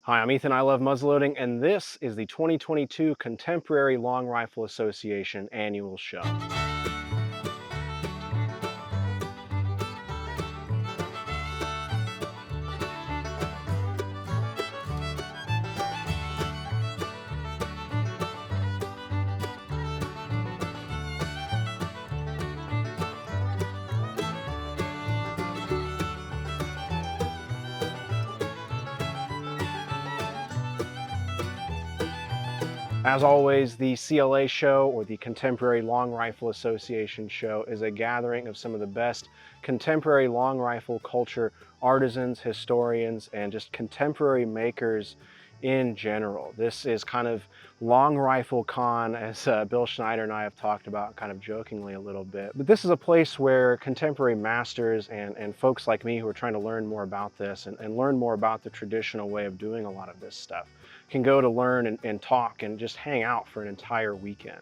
Hi, I'm Ethan. I love muzzleloading, and this is the 2022 Contemporary Long Rifle Association Annual Show. As always, the CLA show, or the Contemporary Long Rifle Association show, is a gathering of some of the best contemporary long rifle culture artisans, historians, and just contemporary makers in general. This is kind of Long Rifle Con, as Bill Schneider and I have talked about kind of jokingly a little bit. But this is a place where contemporary masters and folks like me who are trying to learn more about this and learn more about the traditional way of doing a lot of this stuff can go to learn and talk and just hang out for an entire weekend.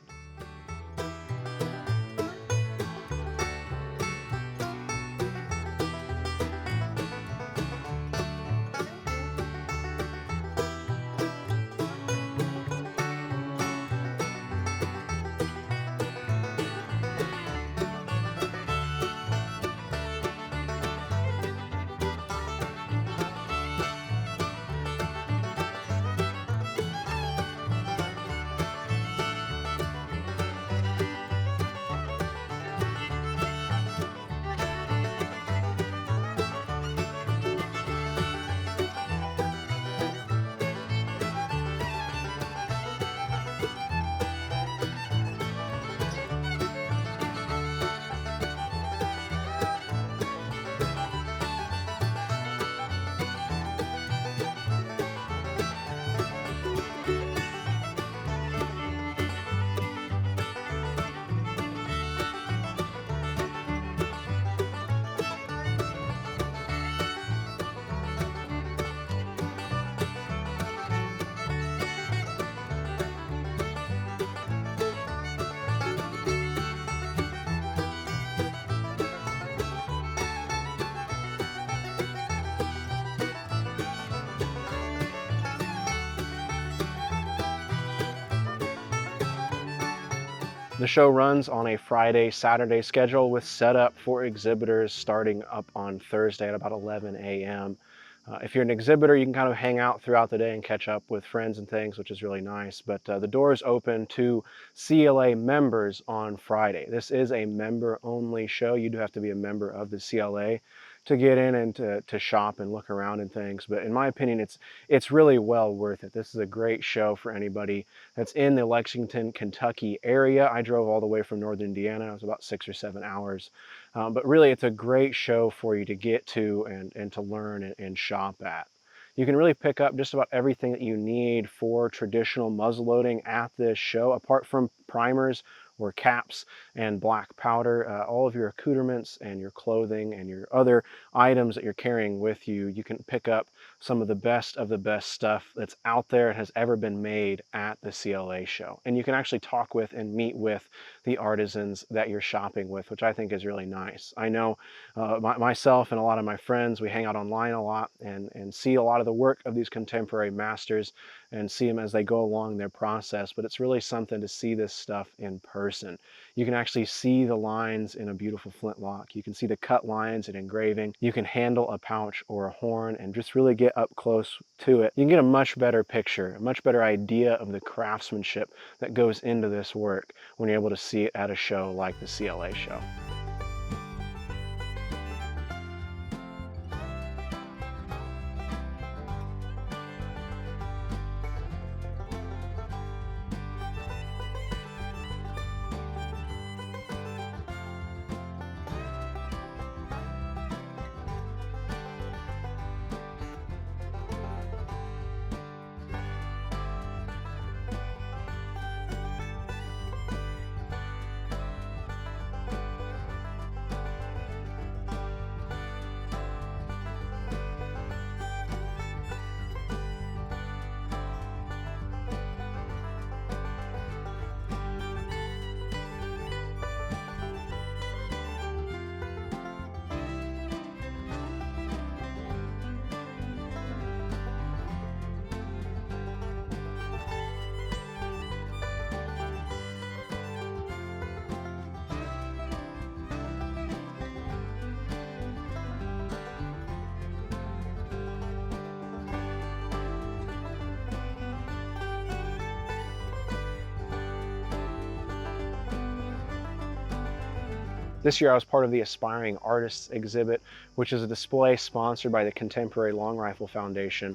The show runs on a Friday-Saturday schedule with setup for exhibitors starting up on Thursday at about 11 a.m. If you're an exhibitor, you can kind of hang out throughout the day and catch up with friends and things, which is really nice. But the doors open to CLA members on Friday. This is a member-only show. You do have to be a member of the CLA to get in and to shop and look around and things. But in my opinion, it's really well worth it. This is a great show for anybody that's in the Lexington, Kentucky area. I drove all the way from northern Indiana. It was about 6 or 7 hours. But really, it's a great show for you to get to and to learn and shop at. You can really pick up just about everything that you need for traditional muzzleloading at this show, apart from primers or caps and black powder. All of your accoutrements and your clothing and your other items that you're carrying with you, you can pick up some of the best stuff that's out there and has ever been made at the CLA show. And you can actually talk with and meet with the artisans that you're shopping with, which I think is really nice. I know myself and a lot of my friends, we hang out online a lot and see a lot of the work of these contemporary masters and see them as they go along their process, but it's really something to see this stuff in person. You can actually see the lines in a beautiful flintlock. You can see the cut lines and engraving. You can handle a pouch or a horn and just really get up close to it. You can get a much better picture, a much better idea of the craftsmanship that goes into this work when you're able to see it at a show like the CLA show. This year I was part of the Aspiring Artists exhibit, which is a display sponsored by the Contemporary Longrifle Foundation,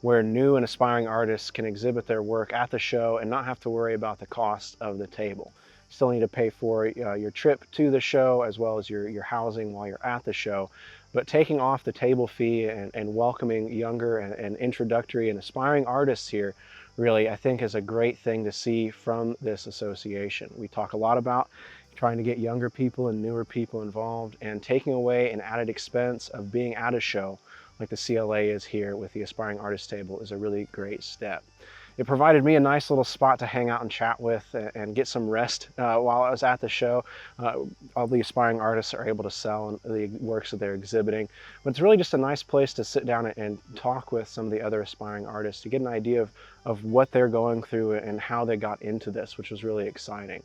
where new and aspiring artists can exhibit their work at the show and not have to worry about the cost of the table. You still need to pay for your trip to the show as well as your housing while you're at the show. But taking off the table fee and welcoming younger and introductory and aspiring artists here really, I think, is a great thing to see from this association. We talk a lot about trying to get younger people and newer people involved, and taking away an added expense of being at a show like the CLA is here with the Aspiring Artist Table is a really great step. It provided me a nice little spot to hang out and chat with and get some rest while I was at the show. All the aspiring artists are able to sell the works that they're exhibiting, but it's really just a nice place to sit down and talk with some of the other aspiring artists to get an idea of what they're going through and how they got into this, which was really exciting.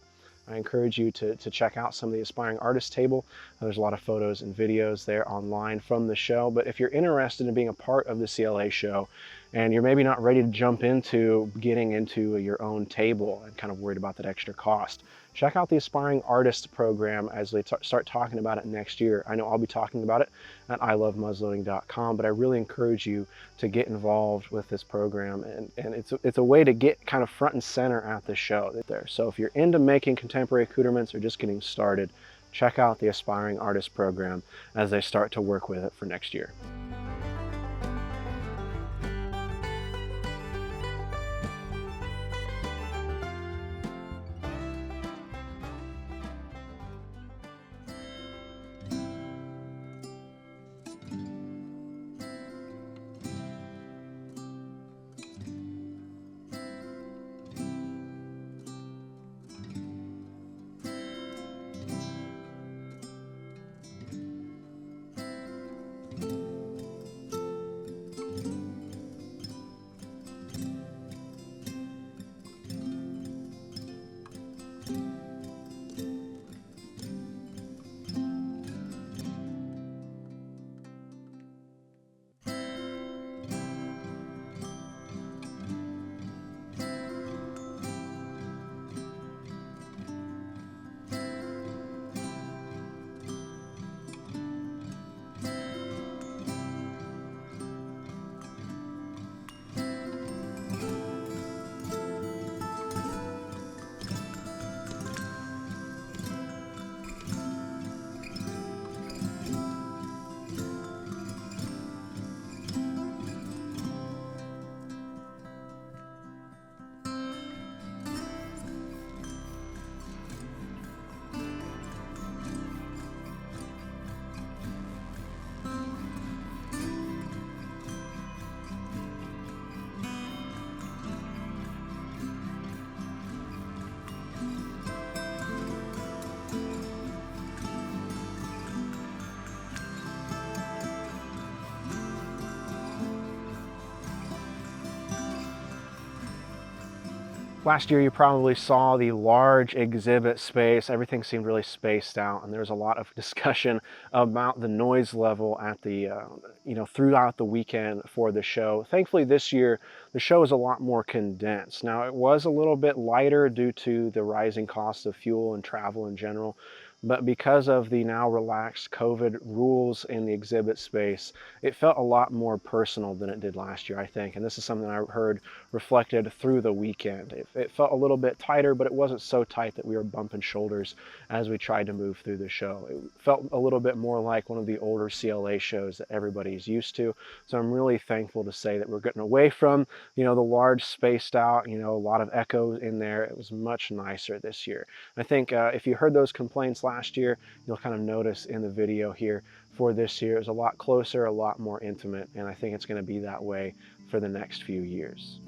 I encourage you to check out some of the Aspiring Artist Table. There's a lot of photos and videos there online from the show, but if you're interested in being a part of the CLA show and you're maybe not ready to jump into getting into your own table and kind of worried about that extra cost, check out the Aspiring Artist program as they start talking about it next year. I know I'll be talking about it at ilovemuzzleloading.com, but I really encourage you to get involved with this program, and it's a way to get kind of front and center at the show there. So if you're into making contemporary accoutrements or just getting started, check out the Aspiring Artist program as they start to work with it for next year. Last year you probably saw the large exhibit space. Everything seemed really spaced out, and there was a lot of discussion about the noise level at the throughout the weekend for the show. Thankfully this year the show is a lot more condensed. Now it was a little bit lighter due to the rising cost of fuel and travel in general, but because of the now relaxed COVID rules in the exhibit space, it felt a lot more personal than it did last year, I think. And this is something I heard reflected through the weekend. It felt a little bit tighter, but it wasn't so tight that we were bumping shoulders as we tried to move through the show. It felt a little bit more like one of the older CLA shows that everybody's used to. So I'm really thankful to say that we're getting away from, the large spaced out, a lot of echo in there. It was much nicer this year. I think if you heard those complaints last year, you'll kind of notice in the video here for this year, it's a lot closer, a lot more intimate, and I think it's going to be that way for the next few years.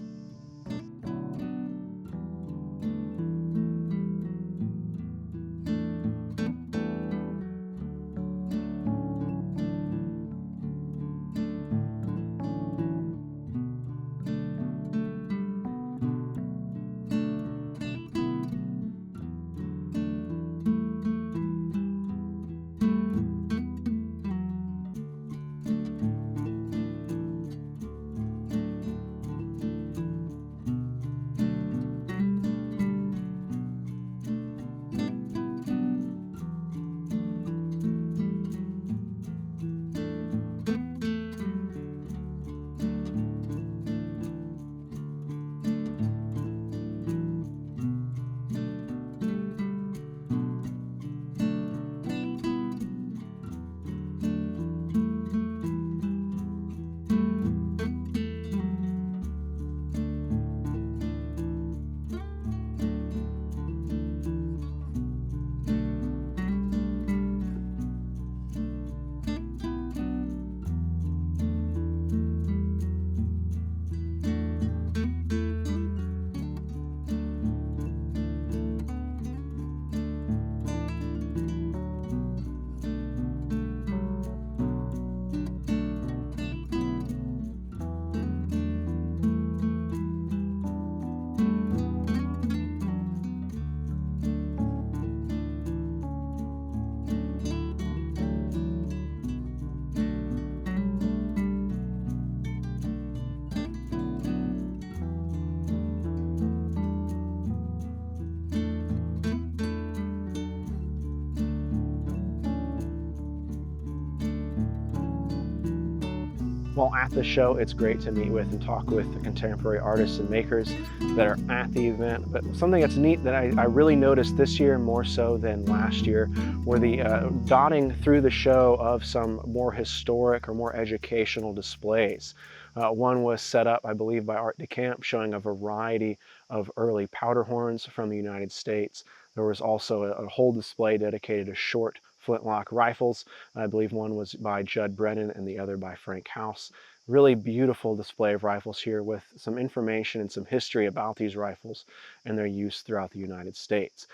While at the show, it's great to meet with and talk with the contemporary artists and makers that are at the event. But something that's neat that I really noticed this year more so than last year were the dotting through the show of some more historic or more educational displays. One was set up, I believe, by Art de Camp, showing a variety of early powder horns from the United States. There was also a whole display dedicated to short flintlock rifles. I believe one was by Judd Brennan and the other by Frank House. Really beautiful display of rifles here with some information and some history about these rifles and their use throughout the United States.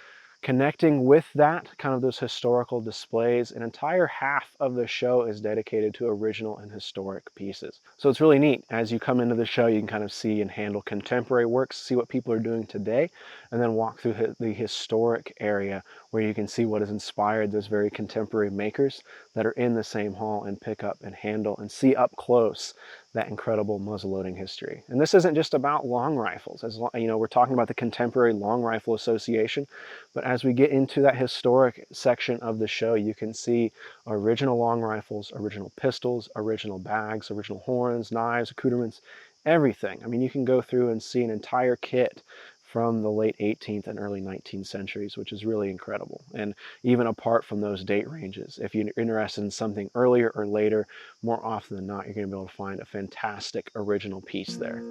Connecting with that, kind of those historical displays, an entire half of the show is dedicated to original and historic pieces. So it's really neat. As you come into the show, you can kind of see and handle contemporary works, see what people are doing today, and then walk through the historic area where you can see what has inspired those very contemporary makers that are in the same hall and pick up and handle and see up close that incredible muzzleloading history. And this isn't just about long rifles. As you know, we're talking about the Contemporary Long Rifle Association, but as we get into that historic section of the show, you can see original long rifles, original pistols, original bags, original horns, knives, accoutrements, everything. I mean, you can go through and see an entire kit from the late 18th and early 19th centuries, which is really incredible. And even apart from those date ranges, if you're interested in something earlier or later, more often than not, you're going to be able to find a fantastic original piece there.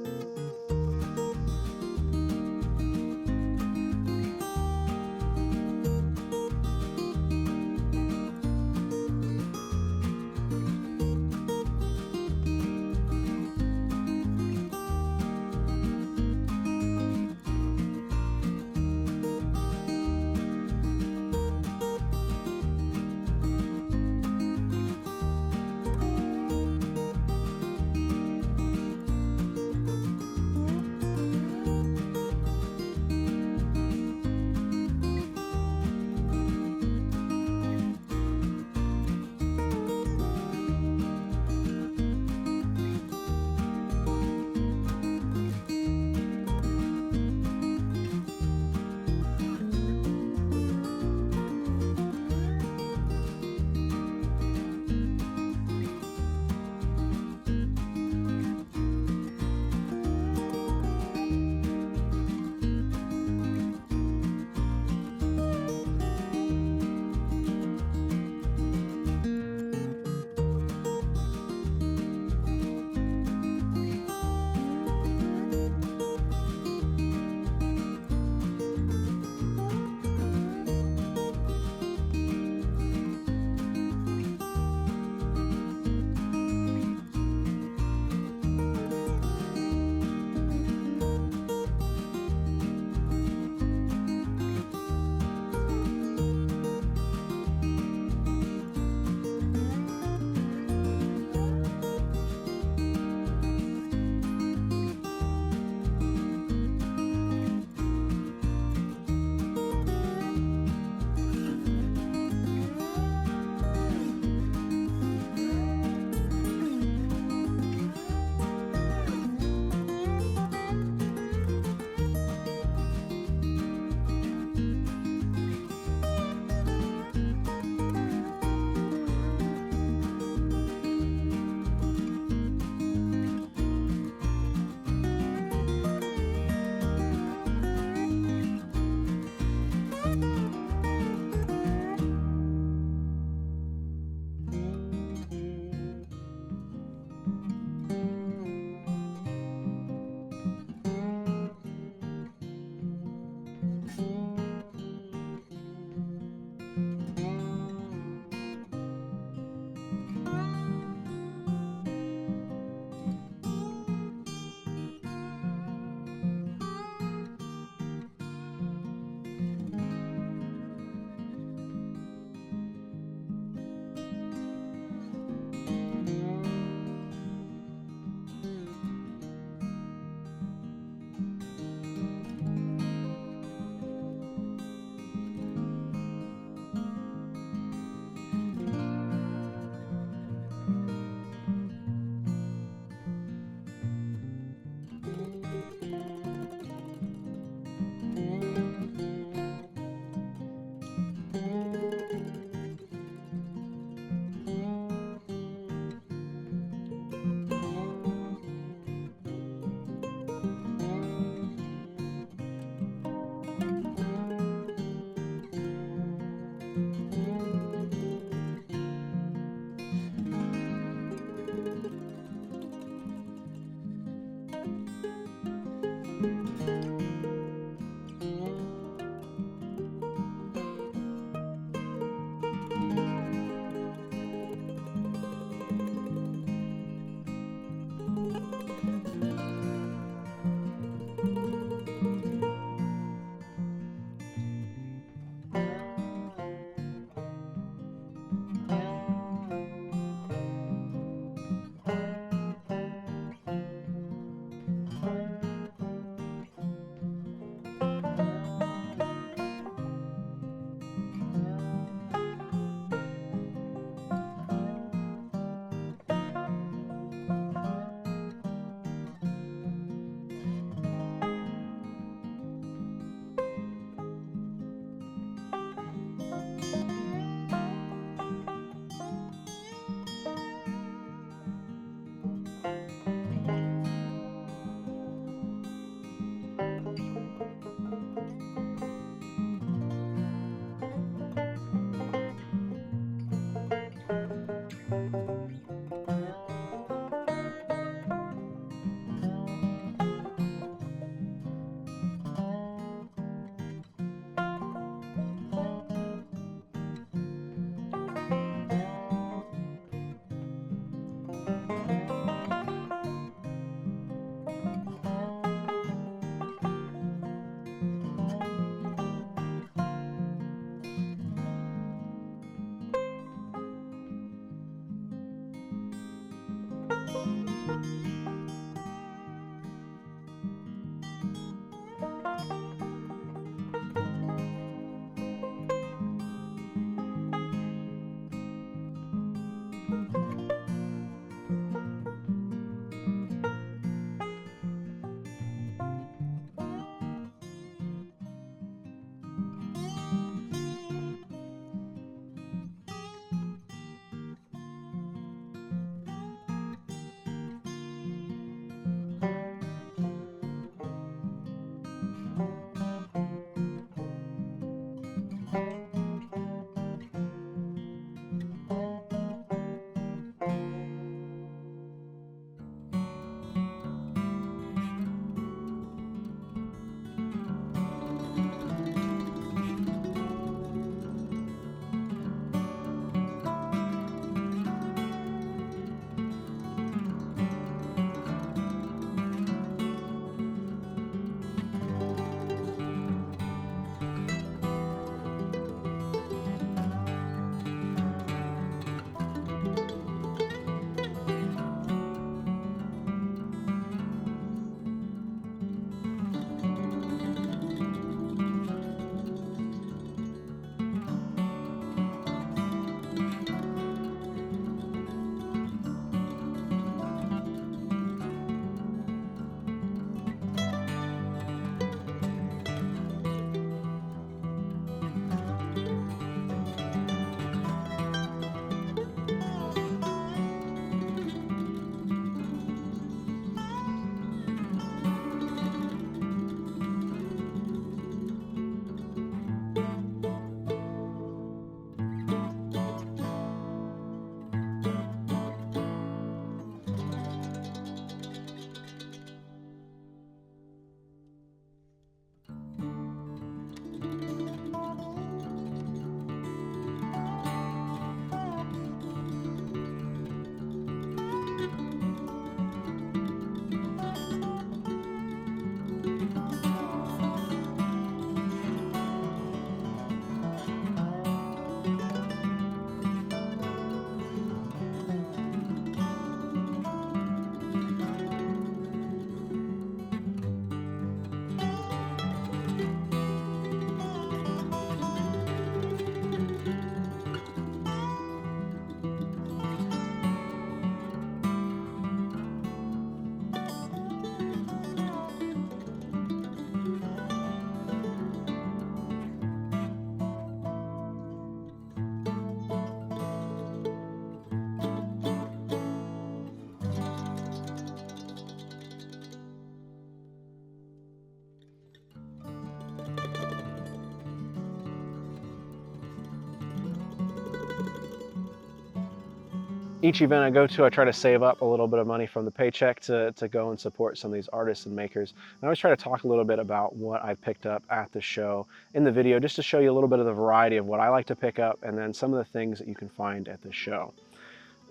Each event I go to, I try to save up a little bit of money from the paycheck to go and support some of these artists and makers. And I always try to talk a little bit about what I picked up at the show in the video, just to show you a little bit of the variety of what I like to pick up and then some of the things that you can find at the show.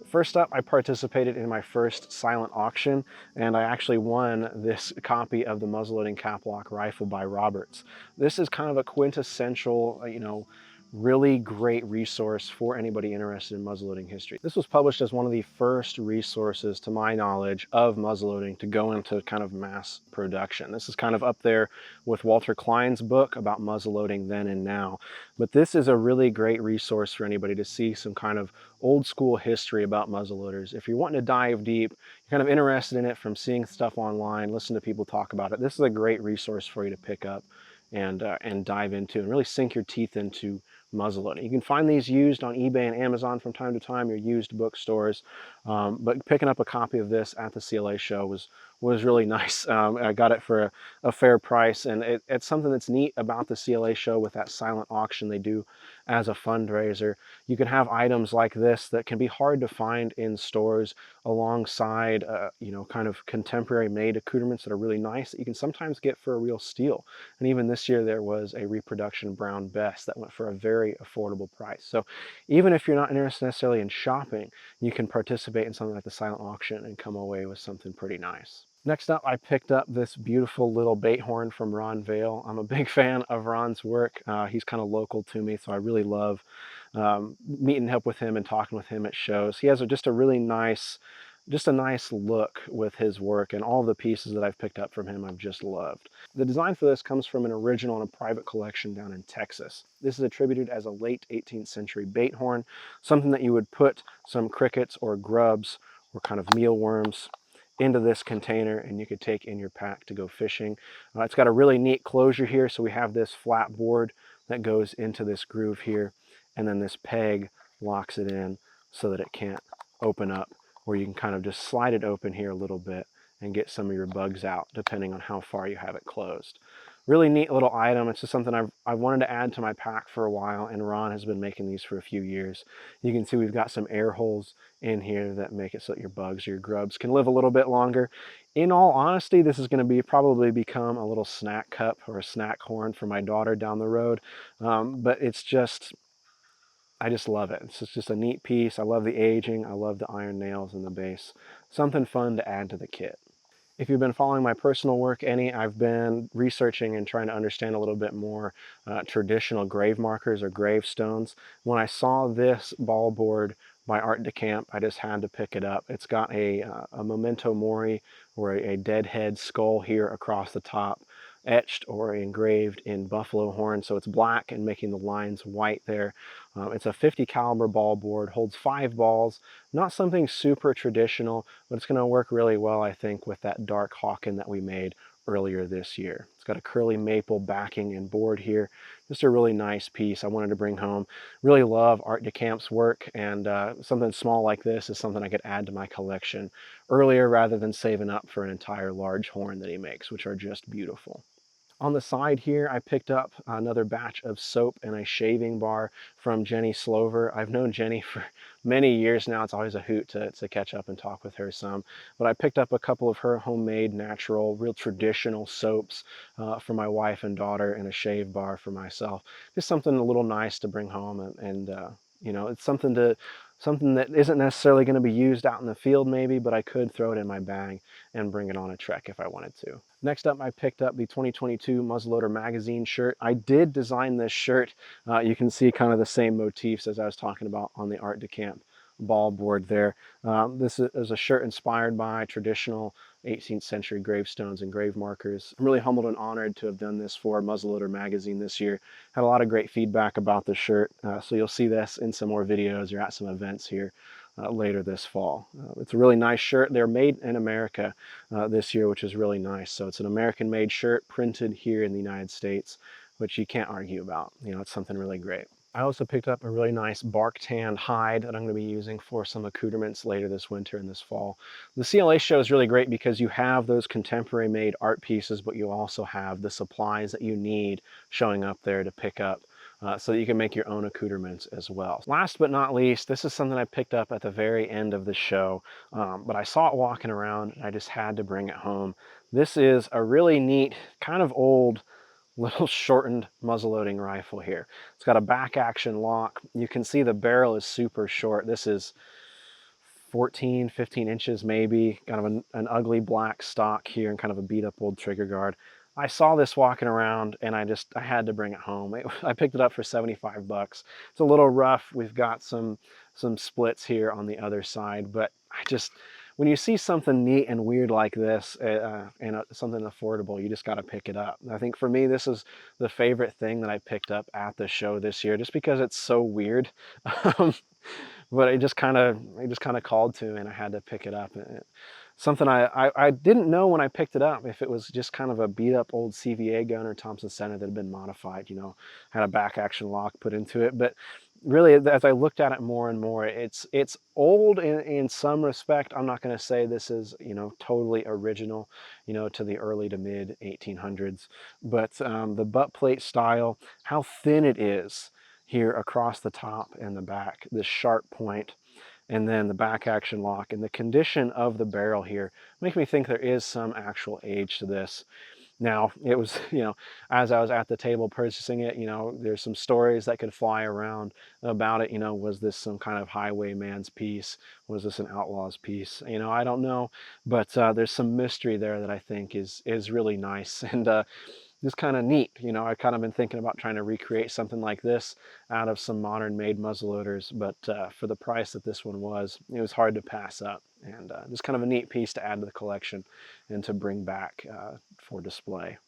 First up, I participated in my first silent auction, and I actually won this copy of the Muzzleloading Caplock rifle by Roberts. This is kind of a quintessential, really great resource for anybody interested in muzzleloading history. This was published as one of the first resources, to my knowledge, of muzzleloading to go into kind of mass production. This is kind of up there with Walter Klein's book about muzzleloading then and now. But this is a really great resource for anybody to see some kind of old school history about muzzleloaders. If you're wanting to dive deep, you're kind of interested in it from seeing stuff online, listen to people talk about it, this is a great resource for you to pick up and dive into and really sink your teeth into muzzleloading. You can find these used on eBay and Amazon from time to time, your used bookstores, but picking up a copy of this at the CLA show was really nice. I got it for a fair price, and it's something that's neat about the CLA show with that silent auction they do as a fundraiser. You can have items like this that can be hard to find in stores alongside, kind of contemporary made accoutrements that are really nice that you can sometimes get for a real steal. And even this year there was a reproduction brown best that went for a very affordable price. So even if you're not interested necessarily in shopping, you can participate in something like the silent auction and come away with something pretty nice. Next up, I picked up this beautiful little bait horn from Ron Vale. I'm a big fan of Ron's work. He's kind of local to me, so I really love meeting up with him and talking with him at shows. He has just a really nice, just a nice look with his work, and all the pieces that I've picked up from him I've just loved. The design for this comes from an original in a private collection down in Texas. This is attributed as a late 18th century bait horn, something that you would put some crickets or grubs or kind of mealworms into this container and you could take in your pack to go fishing. It's got a really neat closure here, so we have this flat board that goes into this groove here, and then this peg locks it in so that it can't open up, or you can kind of just slide it open here a little bit and get some of your bugs out depending on how far you have it closed. Really neat little item. It's just something I've wanted to add to my pack for a while, and Ron has been making these for a few years. You can see we've got some air holes in here that make it so that your bugs or your grubs can live a little bit longer. In all honesty, this is going to probably become a little snack cup or a snack horn for my daughter down the road, but it's just, I just love it. It's just a neat piece. I love the aging. I love the iron nails in the base. Something fun to add to the kit. If you've been following my personal work any, I've been researching and trying to understand a little bit more traditional grave markers or gravestones. When I saw this ball board by Art DeCamp, I just had to pick it up. It's got a memento mori, or a dead head skull here across the top, etched or engraved in buffalo horn, so it's black and making the lines white there. It's a 50 caliber ball board, holds 5 balls, not something super traditional, but it's going to work really well, I think, with that dark Hawken that we made earlier this year. It's got a curly maple backing and board here. Just a really nice piece I wanted to bring home. Really love Art DeCamp's work, and something small like this is something I could add to my collection earlier rather than saving up for an entire large horn that he makes, which are just beautiful. On the side here, I picked up another batch of soap and a shaving bar from Jenny Slover. I've known Jenny for many years now. It's always a hoot to catch up and talk with her some. But I picked up a couple of her homemade, natural, real traditional soaps for my wife and daughter, and a shave bar for myself. Just something a little nice to bring home, and it's something that isn't necessarily going to be used out in the field maybe, but I could throw it in my bag and bring it on a trek if I wanted to. Next up, I picked up the 2022 Muzzleloader magazine shirt. I did design this shirt. You can see kind of the same motifs as I was talking about on the Art DeCamp ball board there. This is a shirt inspired by traditional 18th century gravestones and grave markers. I'm really humbled and honored to have done this for Muzzleloader magazine this year. Had a lot of great feedback about the shirt, so you'll see this in some more videos or at some events here later this fall. It's a really nice shirt. They're made in America this year, which is really nice. So it's an American-made shirt printed here in the United States, which you can't argue about. It's something really great. I also picked up a really nice bark tanned hide that I'm going to be using for some accoutrements later this winter and this fall. The CLA show is really great because you have those contemporary made art pieces, but you also have the supplies that you need showing up there to pick up so that you can make your own accoutrements as well. Last but not least, this is something I picked up at the very end of the show, but I saw it walking around and I just had to bring it home. This is a really neat, kind of old, little shortened muzzleloading rifle here. It's got a back action lock. You can see the barrel is super short. This is 14, 15 inches maybe, kind of an ugly black stock here and kind of a beat up old trigger guard. I saw this walking around and I had to bring it home. I picked it up for 75 bucks. It's a little rough. We've got some splits here on the other side, but when you see something neat and weird like this and something affordable, you just got to pick it up. I think for me, this is the favorite thing that I picked up at the show this year, just because it's so weird. But it just kind of called to me and I had to pick it up. Something I didn't know when I picked it up if it was just kind of a beat up old CVA gun or Thompson Center that had been modified, had a back action lock put into it. But really, as I looked at it more and more, it's old in some respect. I'm not going to say this is totally original, to the early to mid 1800s, but the butt plate style, how thin it is here across the top and the back, this sharp point, and then the back action lock and the condition of the barrel here make me think there is some actual age to this. Now, it was, as I was at the table purchasing it, there's some stories that could fly around about it. Was this some kind of highwayman's piece? Was this an outlaw's piece? I don't know, but there's some mystery there that I think is really nice and just kind of neat. I've kind of been thinking about trying to recreate something like this out of some modern made muzzleloaders, but for the price that this one was, it was hard to pass up. And just kind of a neat piece to add to the collection and to bring back for display.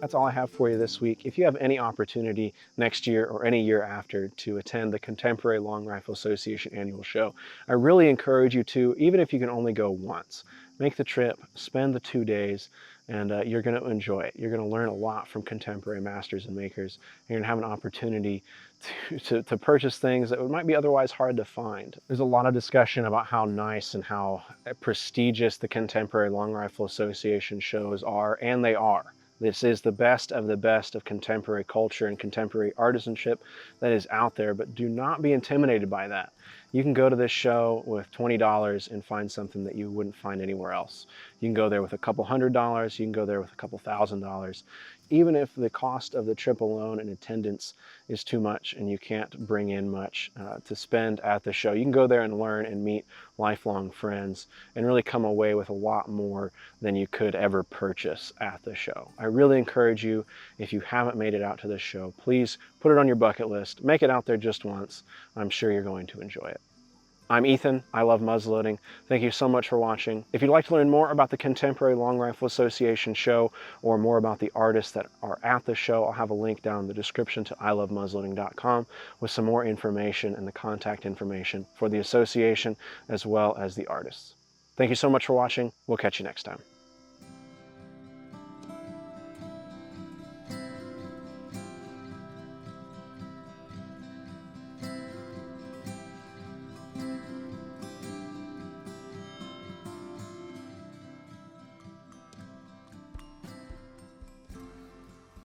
That's all I have for you this week. If you have any opportunity next year or any year after to attend the Contemporary Long Rifle Association annual show, I really encourage you to, even if you can only go once, make the trip, spend the 2 days, and you're going to enjoy it. You're going to learn a lot from contemporary masters and makers. You're going to have an opportunity to purchase things that might be otherwise hard to find. There's a lot of discussion about how nice and how prestigious the Contemporary Long Rifle Association shows are, and they are. This is the best of contemporary culture and contemporary artisanship that is out there, but do not be intimidated by that. You can go to this show with $20 and find something that you wouldn't find anywhere else. You can go there with a couple $100, you can go there with a couple $1,000. Even if the cost of the trip alone and attendance is too much and you can't bring in much to spend at the show, you can go there and learn and meet lifelong friends and really come away with a lot more than you could ever purchase at the show. I really encourage you, if you haven't made it out to this show, please put it on your bucket list. Make it out there just once. I'm sure you're going to enjoy it. I'm Ethan. I love muzzleloading. Thank you so much for watching. If you'd like to learn more about the Contemporary Long Rifle Association show or more about the artists that are at the show, I'll have a link down in the description to ilovemuzzleloading.com with some more information and the contact information for the association as well as the artists. Thank you so much for watching. We'll catch you next time.